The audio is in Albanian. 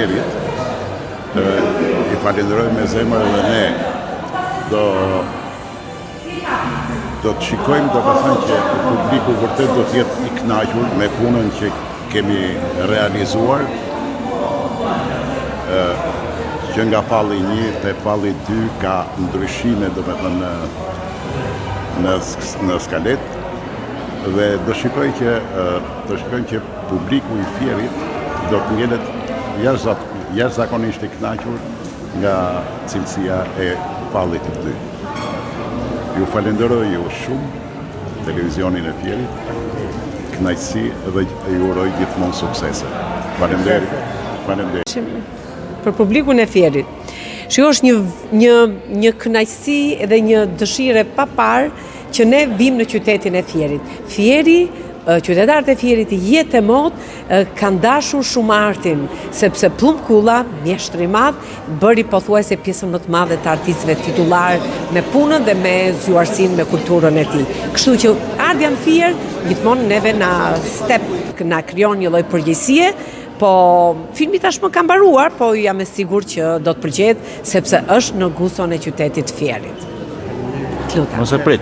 Fierit. I falenderoj me zemër dhe ne do të shikojmë, do të thënë që publiku vërtet do të jetë i kënaqur me punën që kemi realizuar, që nga falli 1 te falli 2 ka ndryshime, do të thënë në skalet, dhe do shikojmë që publiku i Fierit do të ngelet jashtëzakonisht i kënaqur nga cilësia e fallit të 2. Ju falenderoj ju shumë, televizionin e Fierit, kënaqësi dhe ju uroj gjithmonë suksese. Faleminderit. Për publikun e Fierit. Që është një kënaqësi dhe një dëshire pa parë që ne vim në qytetin e Fierit. Qytetarët e Fierit jetë e mod kanë dashur shumë artin, sepse Plumkulla, mjeshtri i madh, bëri pothuajse pjesën më të madhe të artistëve titullar me punën dhe me zgjuarsinë, me kulturën e tij. Kështu që ardha në Fier gjithmonë neve na krijon një lloj përgjegjësie. Po filmi tashmë ka mbaruar, po jam e sigurt që do të përgjehet sepse është në guston e qytetit të Fierit. Mos e prit,